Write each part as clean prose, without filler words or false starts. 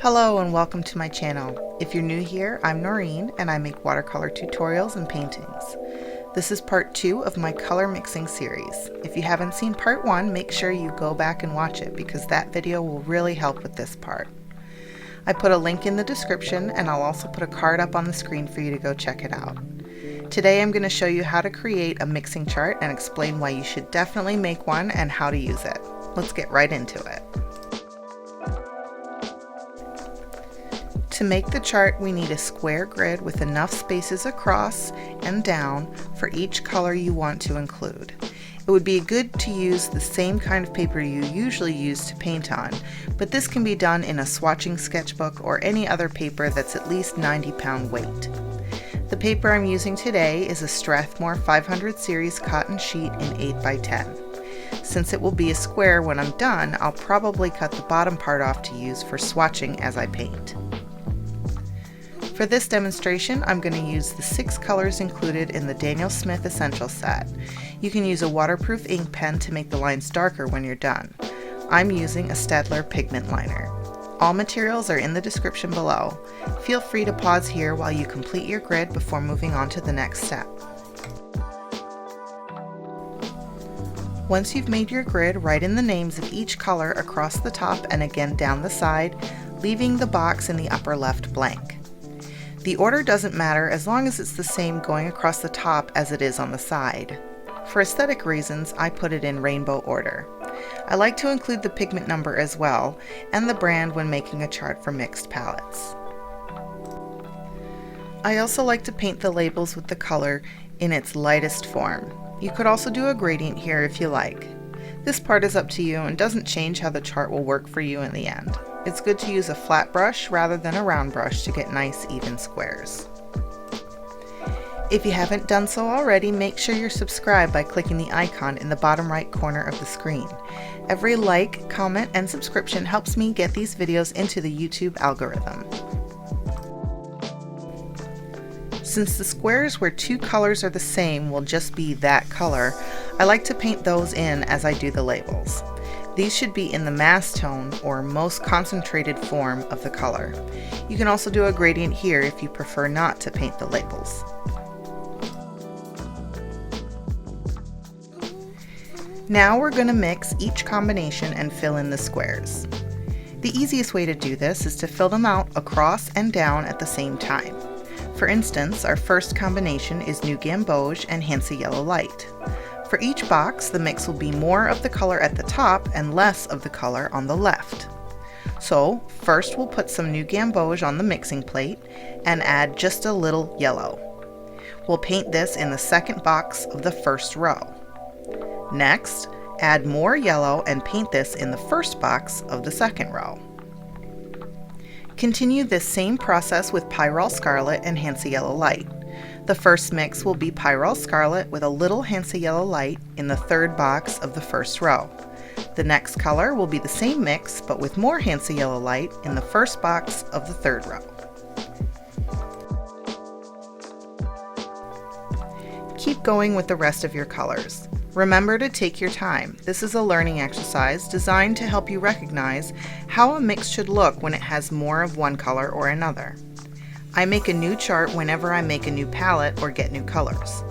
Hello and welcome to my channel. If you're new here, I'm Noreen and I make watercolor tutorials and paintings. This is part 2 of my color mixing series. If you haven't seen part 1, make sure you go back and watch it because that video will really help with this part. I put a link in the description and I'll also put a card up on the screen for you to go check it out. Today I'm going to show you how to create a mixing chart and explain why you should definitely make one and how to use it. Let's get right into it. To make the chart, we need a square grid with enough spaces across and down for each color you want to include. It would be good to use the same kind of paper you usually use to paint on, but this can be done in a swatching sketchbook or any other paper that's at least 90-pound weight. The paper I'm using today is a Strathmore 500 series cotton sheet in 8x10. Since it will be a square when I'm done, I'll probably cut the bottom part off to use for swatching as I paint. For this demonstration, I'm going to use the 6 colors included in the Daniel Smith Essential Set. You can use a waterproof ink pen to make the lines darker when you're done. I'm using a Staedtler pigment liner. All materials are in the description below. Feel free to pause here while you complete your grid before moving on to the next step. Once you've made your grid, write in the names of each color across the top and again down the side, leaving the box in the upper left blank. The order doesn't matter as long as it's the same going across the top as it is on the side. For aesthetic reasons, I put it in rainbow order. I like to include the pigment number as well, and the brand when making a chart for mixed palettes. I also like to paint the labels with the color in its lightest form. You could also do a gradient here if you like. This part is up to you and doesn't change how the chart will work for you in the end. It's good to use a flat brush rather than a round brush to get nice even squares. If you haven't done so already, make sure you're subscribed by clicking the icon in the bottom right corner of the screen. Every like, comment, and subscription helps me get these videos into the YouTube algorithm. Since the squares where 2 colors are the same will just be that color, I like to paint those in as I do the labels. These should be in the mass tone or most concentrated form of the color. You can also do a gradient here if you prefer not to paint the labels. Now we're going to mix each combination and fill in the squares. The easiest way to do this is to fill them out across and down at the same time. For instance, our first combination is New Gamboge and Hansa Yellow Light. For each box, the mix will be more of the color at the top and less of the color on the left. So first we'll put some New Gamboge on the mixing plate and add just a little yellow. We'll paint this in the second box of the first row. Next, add more yellow and paint this in the first box of the second row. Continue this same process with Pyrrole Scarlet and Hansa Yellow Light. The first mix will be Pyrrole Scarlet with a little Hansa Yellow Light in the third box of the first row. The next color will be the same mix but with more Hansa Yellow Light in the first box of the third row. Keep going with the rest of your colors. Remember to take your time. This is a learning exercise designed to help you recognize how a mix should look when it has more of one color or another. I make a new chart whenever I make a new palette or get new colors.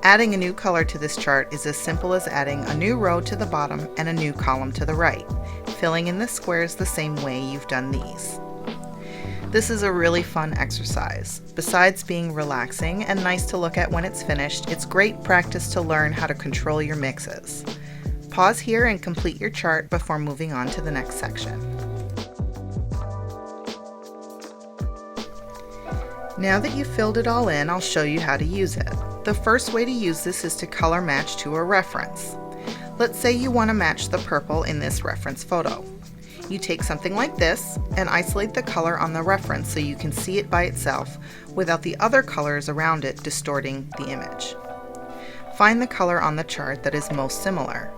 Adding a new color to this chart is as simple as adding a new row to the bottom and a new column to the right, filling in the squares the same way you've done these. This is a really fun exercise. Besides being relaxing and nice to look at when it's finished, it's great practice to learn how to control your mixes. Pause here and complete your chart before moving on to the next section. Now that you've filled it all in, I'll show you how to use it. The first way to use this is to color match to a reference. Let's say you want to match the purple in this reference photo. You take something like this and isolate the color on the reference so you can see it by itself without the other colors around it distorting the image. Find the color on the chart that is most similar.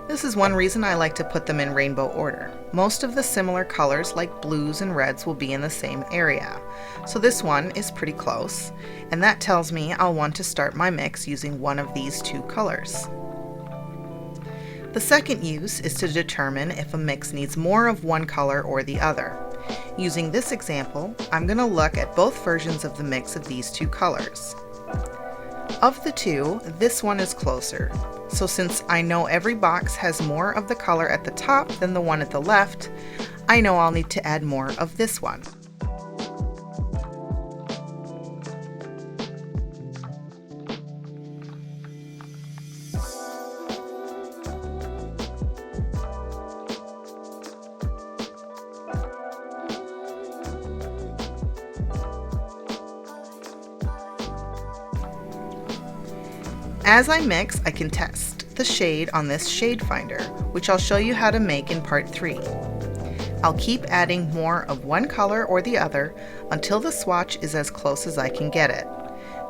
This is one reason I like to put them in rainbow order. Most of the similar colors like blues and reds will be in the same area. So this one is pretty close, and that tells me I'll want to start my mix using one of these 2 colors. The second use is to determine if a mix needs more of one color or the other. Using this example, I'm going to look at both versions of the mix of these two colors. Of the two, this one is closer. So since I know every box has more of the color at the top than the one at the left, I know I'll need to add more of this one. As I mix, I can test the shade on this shade finder, which I'll show you how to make in part 3. I'll keep adding more of one color or the other until the swatch is as close as I can get it.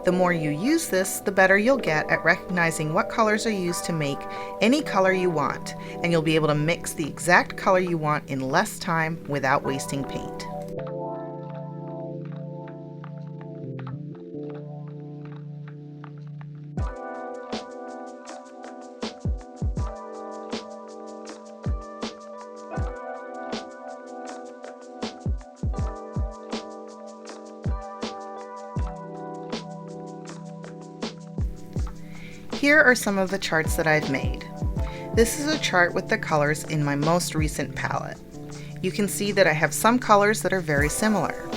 The more you use this, the better you'll get at recognizing what colors are used to make any color you want, and you'll be able to mix the exact color you want in less time without wasting paint. Here are some of the charts that I've made. This is a chart with the colors in my most recent palette. You can see that I have some colors that are very similar.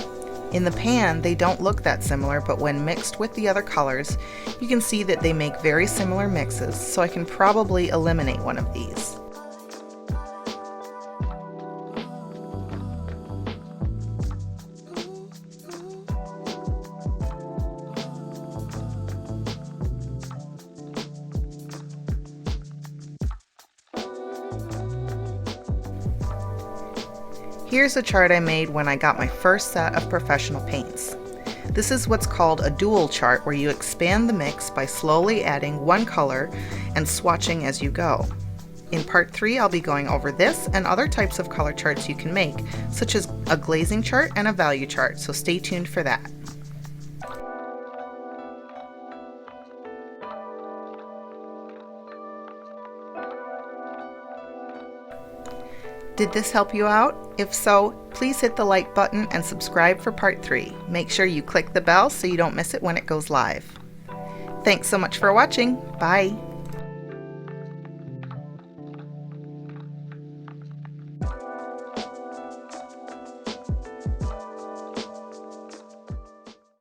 In the pan, they don't look that similar, but when mixed with the other colors, you can see that they make very similar mixes, so I can probably eliminate one of these. Here's a chart I made when I got my first set of professional paints. This is what's called a dual chart, where you expand the mix by slowly adding one color and swatching as you go. In part 3, I'll be going over this and other types of color charts you can make, such as a glazing chart and a value chart, so stay tuned for that. Did this help you out? If so, please hit the like button and subscribe for part 3. Make sure you click the bell so you don't miss it when it goes live. Thanks so much for watching. Bye.